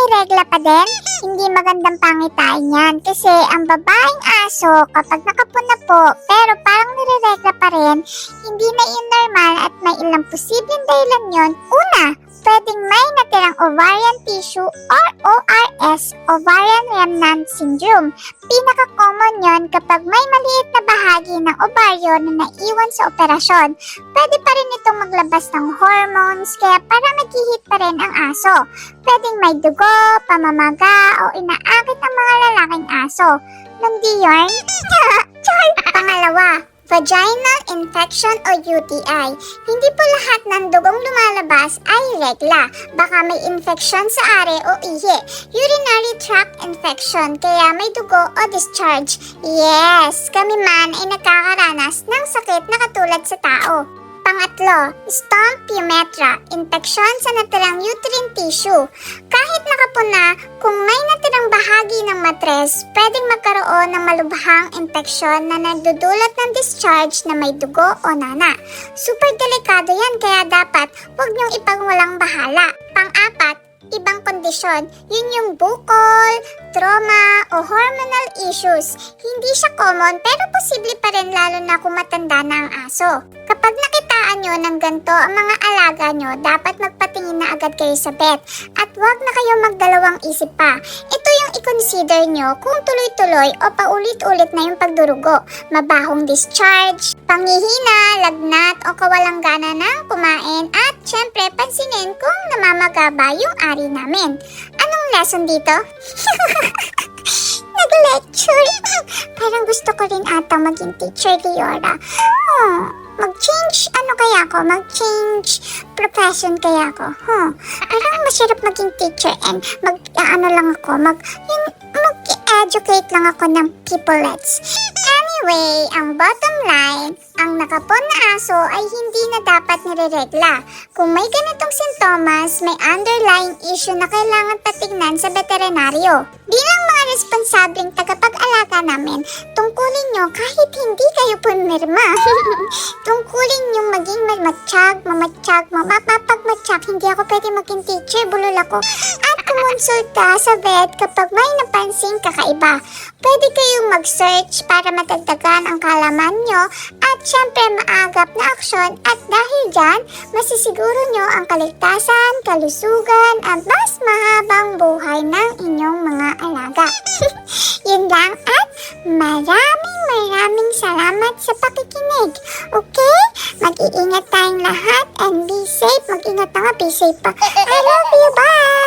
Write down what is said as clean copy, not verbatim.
niregla pa din? Hindi magandang pangitain yan kasi ang babaeng aso kapag nakapuna po pero parang nireregla pa rin, hindi na yun normal at may ilang posibleng dahilan yun. Una, pwedeng may natirang ovarian tissue or ORS, ovarian remnant syndrome. Pinaka-common yon kapag may maliit na bahagi ng ovaryo na naiwan sa operasyon. Pwede pa rin itong maglabas ng hormones kaya parang naghihit pa rin ang aso. Pwedeng may dugo, pamamaga o inaakit ang mga lalaking aso. Hindi yun? Pangalawa, vaginal infection o UTI. Hindi po lahat ng dugong lumalabas ay regla. Baka may infection sa are o ihi. Urinary tract infection, kaya may dugo o discharge. Yes, kami man ay nagkakaranas ng sakit na katulad sa tao. Pangatlo, stump pumetra, infeksyon sa natirang uterine tissue. Kahit nakapuna, kung may natirang bahagi ng matres, pwedeng magkaroon ng malubhang infeksyon na nagdudulot ng discharge na may dugo o nana. Super delikado yan kaya dapat huwag niyong ipagwalang bahala. Pang-apat, ibang kondisyon, yun yung bukol, trauma o hormonal issues. Hindi siya common pero posible pa rin lalo na kung matanda na ang aso. Kapag nakitaan nyo ng ganito ang mga alaga nyo, dapat magpatingin na agad kayo sa vet at huwag na kayo magdalawang isip pa. Ito yung i-consider nyo kung tuloy-tuloy o paulit-ulit na yung pagdurugo, mabahong discharge, panghihina, lagnat o kawalang gana ng kumain at syempre pansinin kung namamaga ba yung ari namin. Anong lesson dito? Nag-lecture. Parang gusto ko rin ata maging teacher, Liora. Mag-change, ano kaya ako? Mag-change profession kaya ako? Parang masarap maging teacher and mag-educate lang ako ng peoplets. Anyway, ang bottom line, ang nakapon na aso ay hindi na dapat nireregla. Kung may ganitong sintomas, may underlying issue na kailangan patignan sa veterinaryo. Bilang mga responsableng tagapag-alaga namin, tungkulin nyo kahit hindi kayo pumirma. Tungkulin nyo maging mapapagmatsyag, hindi ako pwede maging teacher, bulol ako. At kumonsulta sa vet kapag may napansing kakaiba. Pwede kayong mag-search para matagdagan ang kaalaman nyo at syempre maagap na aksyon at dahil dyan, masisiguro nyo ang kaligtasan, kalusugan at mas mahabang buhay ng inyong mga alaga. Yun lang at maraming salamat sa pakikinig. Okay? Mag-iingat tayong lahat and be safe. Mag-ingat na nga, be safe pa. I love you, bye!